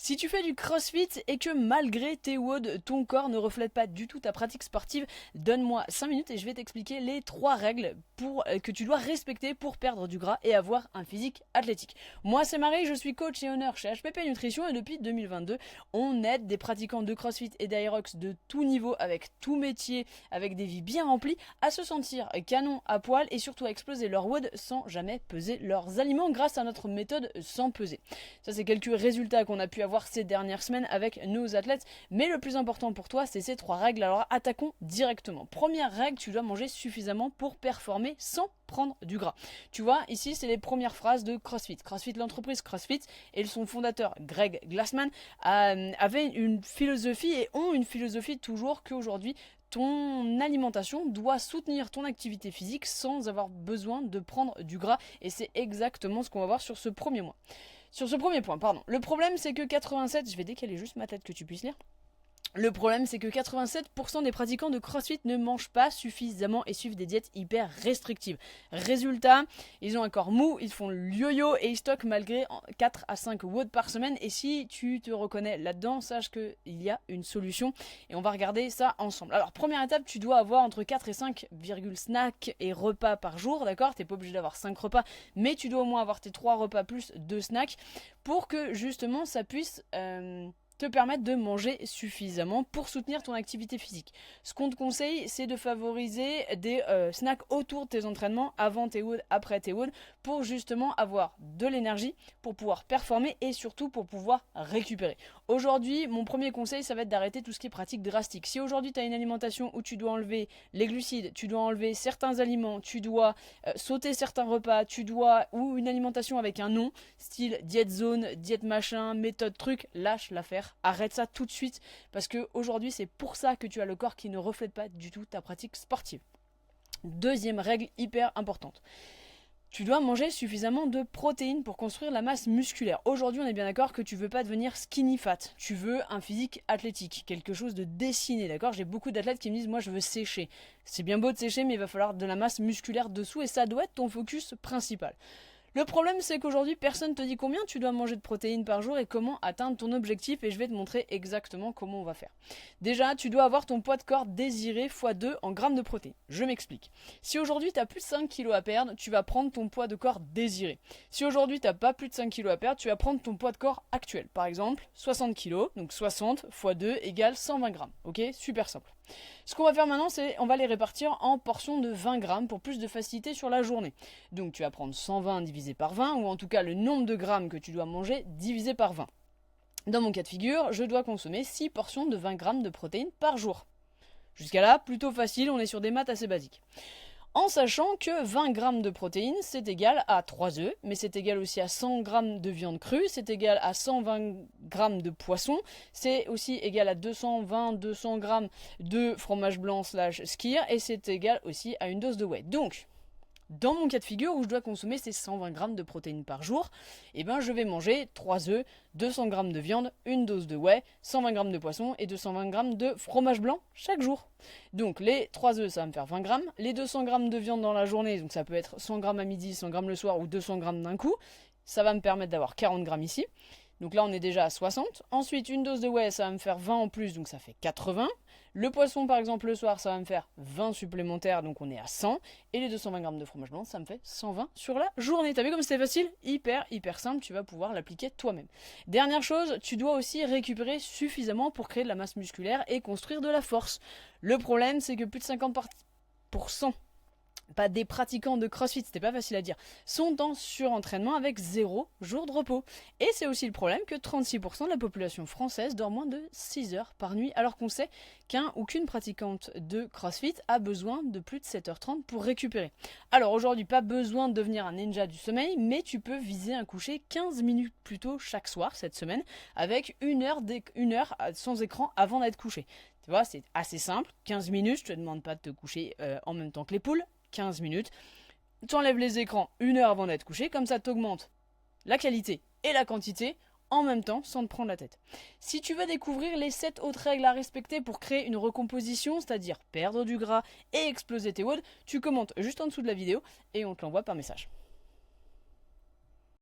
Si tu fais du CrossFit et que malgré tes WOD, ton corps ne reflète pas du tout ta pratique sportive, donne-moi 5 minutes et je vais t'expliquer les 3 règles que tu dois respecter pour perdre du gras et avoir un physique athlétique. Moi c'est Marie, je suis coach et owner chez HPP Nutrition et depuis 2022, on aide des pratiquants de CrossFit et d'Aerox de tout niveau, avec tout métier, avec des vies bien remplies, à se sentir canon à poil et surtout à exploser leur WOD sans jamais peser leurs aliments grâce à notre méthode sans peser. Ça c'est quelques résultats qu'on a pu avoir ces dernières semaines avec nos athlètes, mais le plus important pour toi c'est ces 3 règles, alors attaquons directement. Première règle, tu dois manger suffisamment pour performer sans prendre du gras. Tu vois, ici c'est les premières phrases de CrossFit. CrossFit, l'entreprise CrossFit et son fondateur Greg Glassman avaient une philosophie et ont une philosophie toujours qu'aujourd'hui ton alimentation doit soutenir ton activité physique sans avoir besoin de prendre du gras, et c'est exactement ce qu'on va voir sur ce premier mois. Sur ce premier point, pardon. Le problème c'est que 87, je vais décaler juste ma tête que tu puisses lire. Le problème, c'est que 87% des pratiquants de CrossFit ne mangent pas suffisamment et suivent des diètes hyper restrictives. Résultat, ils ont un corps mou, ils font le yo-yo et ils stockent malgré 4 à 5 WOD par semaine. Et si tu te reconnais là-dedans, sache qu'il y a une solution et on va regarder ça ensemble. Alors, première étape, tu dois avoir entre 4 et 5 snacks et repas par jour, d'accord? T'es pas obligé d'avoir 5 repas, mais tu dois au moins avoir tes 3 repas plus 2 snacks pour que justement ça puisse te permettre de manger suffisamment pour soutenir ton activité physique. Ce qu'on te conseille, c'est de favoriser des snacks autour de tes entraînements, avant tes WOD, après tes WOD, pour justement avoir de l'énergie, pour pouvoir performer et surtout pour pouvoir récupérer. Aujourd'hui, mon premier conseil, ça va être d'arrêter tout ce qui est pratique drastique. Si aujourd'hui tu as une alimentation où tu dois enlever les glucides, tu dois enlever certains aliments, tu dois sauter certains repas, ou une alimentation avec un nom, style diète zone, diète machin, méthode truc, lâche l'affaire. Arrête ça tout de suite parce que aujourd'hui c'est pour ça que tu as le corps qui ne reflète pas du tout ta pratique sportive. Deuxième règle hyper importante. Tu dois manger suffisamment de protéines pour construire la masse musculaire. Aujourd'hui, on est bien d'accord que tu veux pas devenir skinny fat. Tu veux un physique athlétique, quelque chose de dessiné, d'accord? J'ai beaucoup d'athlètes qui me disent, moi je veux sécher. C'est bien beau de sécher, mais il va falloir de la masse musculaire dessous et ça doit être ton focus principal. Le problème, c'est qu'aujourd'hui, personne ne te dit combien tu dois manger de protéines par jour et comment atteindre ton objectif, et je vais te montrer exactement comment on va faire. Déjà, tu dois avoir ton poids de corps désiré x 2 en grammes de protéines. Je m'explique. Si aujourd'hui, tu as plus de 5 kg à perdre, tu vas prendre ton poids de corps désiré. Si aujourd'hui, tu n'as pas plus de 5 kg à perdre, tu vas prendre ton poids de corps actuel. Par exemple, 60 kg, donc 60 x 2 égale 120 grammes. Ok, super simple. Ce qu'on va faire maintenant, c'est on va les répartir en portions de 20 grammes pour plus de facilité sur la journée. Donc tu vas prendre 120 divisé par 20, ou en tout cas le nombre de grammes que tu dois manger divisé par 20. Dans mon cas de figure, je dois consommer 6 portions de 20 grammes de protéines par jour. Jusqu'à là, plutôt facile, on est sur des maths assez basiques. En sachant que 20 grammes de protéines, c'est égal à 3 œufs, mais c'est égal aussi à 100 grammes de viande crue, c'est égal à 120 grammes de poisson, c'est aussi égal à 220-200 grammes de fromage blanc / skyr, et c'est égal aussi à une dose de whey. Donc, dans mon cas de figure où je dois consommer ces 120 grammes de protéines par jour, je vais manger 3 œufs, 200 grammes de viande, une dose de whey, 120 grammes de poisson et 220 grammes de fromage blanc chaque jour. Donc les 3 œufs, ça va me faire 20 grammes. Les 200 grammes de viande dans la journée, donc ça peut être 100 grammes à midi, 100 grammes le soir ou 200 grammes d'un coup, ça va me permettre d'avoir 40 grammes ici. Donc là, on est déjà à 60. Ensuite, une dose de whey, ça va me faire 20 en plus, donc ça fait 80. Le poisson, par exemple, le soir, ça va me faire 20 supplémentaires, donc on est à 100. Et les 220 grammes de fromage blanc, ça me fait 120 sur la journée. T'as vu comme c'était facile? Hyper simple, tu vas pouvoir l'appliquer toi-même. Dernière chose, tu dois aussi récupérer suffisamment pour créer de la masse musculaire et construire de la force. Le problème, c'est que plus de 50% pas des pratiquants de CrossFit, c'était pas facile à dire, sont en surentraînement avec 0 jour de repos. Et c'est aussi le problème que 36% de la population française dort moins de 6 heures par nuit, alors qu'on sait qu'un ou qu'une pratiquante de CrossFit a besoin de plus de 7h30 pour récupérer. Alors aujourd'hui, pas besoin de devenir un ninja du sommeil, mais tu peux viser un coucher 15 minutes plus tôt chaque soir cette semaine, avec une heure sans écran avant d'être couché. Tu vois, c'est assez simple, 15 minutes, je te demande pas de te coucher en même temps que les poules, 15 minutes, tu enlèves les écrans 1 heure avant d'être couché, comme ça t'augmentes la qualité et la quantité en même temps sans te prendre la tête. Si tu veux découvrir les 7 autres règles à respecter pour créer une recomposition, c'est-à-dire perdre du gras et exploser tes WOD, tu commentes juste en dessous de la vidéo et on te l'envoie par message.